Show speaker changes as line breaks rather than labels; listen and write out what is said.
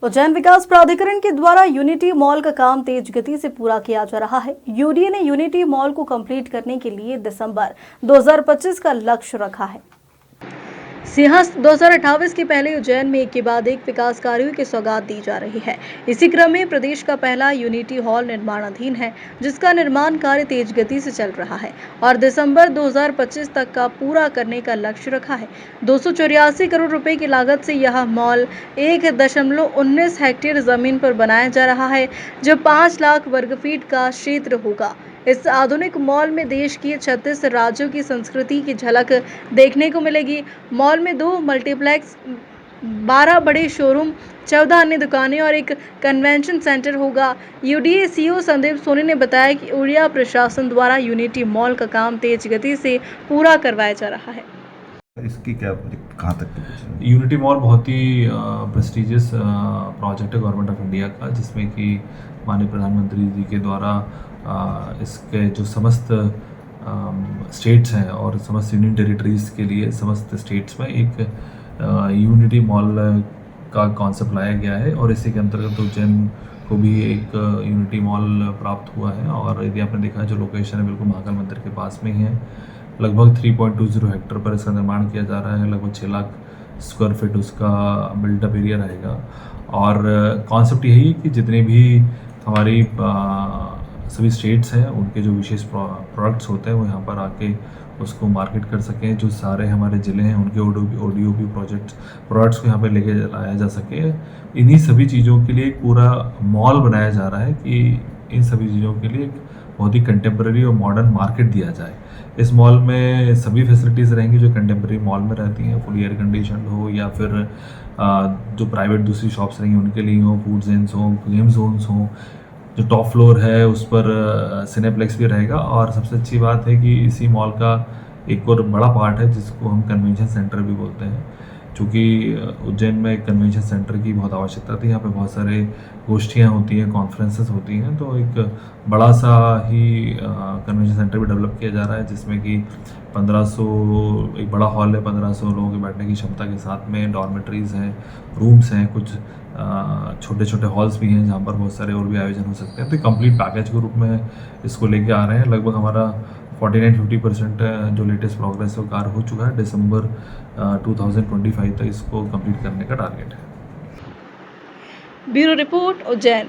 उज्जैन विकास प्राधिकरण के द्वारा यूनिटी मॉल का काम तेज गति से पूरा किया जा रहा है। यूडीए ने यूनिटी मॉल को कंप्लीट करने के लिए दिसंबर 2025 का लक्ष्य रखा है। सिंहस्थ 2028 के पहले उज्जैन में एक के बाद एक विकास कार्यों की सौगात दी जा रही है। इसी क्रम में प्रदेश का पहला यूनिटी हॉल निर्माणाधीन है, जिसका निर्माण कार्य तेज गति से चल रहा है और दिसंबर 2025 तक का पूरा करने का लक्ष्य रखा है। 284 करोड़ रुपए की लागत से यह मॉल 1.19 हेक्टेयर जमीन पर बनाया जा रहा है, जो 5 लाख वर्ग फीट का क्षेत्र होगा। इस आधुनिक मॉल में देश की 36 राज्यों की संस्कृति की झलक देखने को मिलेगी। मॉल में 2 मल्टीप्लेक्स, 12 बड़े शोरूम, 14 अन्य दुकानें और एक कन्वेंशन सेंटर होगा। यूडीए सीईओ संदीप सोनी ने बताया कि उड़िया प्रशासन द्वारा यूनिटी मॉल का काम तेज गति से पूरा करवाया जा रहा है।
इसकी क्या कहाँ तक की
यूनिटी मॉल बहुत ही प्रेस्टिजियस प्रोजेक्ट है गवर्नमेंट ऑफ इंडिया का, जिसमें कि माननीय प्रधानमंत्री जी के द्वारा इसके जो समस्त स्टेट्स हैं और समस्त यूनियन टेरिटरीज़ के लिए समस्त स्टेट्स में एक यूनिटी मॉल का कॉन्सेप्ट लाया गया है और इसी के अंतर्गत उज्जैन को भी एक यूनिटी मॉल प्राप्त हुआ है। और यदि आपने देखा जो लोकेशन है बिल्कुल महाकाल मंदिर के पास में ही है। लगभग 3.20 हेक्टेयर पर इसका निर्माण किया जा रहा है। लगभग 6 लाख स्क्वायर फीट उसका बिल्टअप एरिया रहेगा और कॉन्सेप्ट यही है कि जितने भी हमारी सभी स्टेट्स हैं उनके जो विशेष प्रोडक्ट्स होते हैं वो यहाँ पर आके उसको मार्केट कर सकें। जो सारे हमारे ज़िले हैं उनके ओडीओपी प्रोडक्ट्स को यहाँ पर लेके लाया जा सके। इन्हीं सभी चीज़ों के लिए एक पूरा मॉल बनाया जा रहा है कि इन सभी चीज़ों के लिए एक बहुत ही कंटेम्प्रेरी और मॉडर्न मार्केट दिया जाए। इस मॉल में सभी फैसिलिटीज़ रहेंगी जो कंटेम्प्रेरी मॉल में रहती हैं, फुल एयर कंडीशन हो या फिर जो प्राइवेट दूसरी शॉप्स रहेंगी उनके लिए हो, फूड जोन्स हो, गेम जोन्स हो। जो टॉप फ्लोर है उस पर सिनेप्लेक्स भी रहेगा और सबसे अच्छी बात है कि इसी मॉल का एक और बड़ा पार्ट है जिसको हम कन्वेंशन सेंटर भी बोलते हैं। चूँकि उज्जैन में एक कन्वेंशन सेंटर की बहुत आवश्यकता थी, यहाँ पे बहुत सारे गोष्ठियाँ होती हैं, कॉन्फ्रेंसेस होती हैं, तो एक बड़ा सा ही कन्वेंशन सेंटर भी डेवलप किया जा रहा है जिसमें कि 1500 एक बड़ा हॉल है, 1500 लोगों के बैठने की क्षमता के साथ में डॉर्मेटरीज़ हैं, रूम्स हैं, कुछ छोटे छोटे हॉल्स भी हैं जहाँ पर बहुत सारे और भी आयोजन हो सकते हैं। तो कंप्लीट पैकेज के रूप में इसको लेके आ रहे हैं। लगभग हमारा 49-50% जो लेटेस्ट प्रोग्रेस है वो कार्य हो चुका है। दिसंबर 2025 तक इसको कंप्लीट करने का टारगेट है।
Bureau report Ujjain.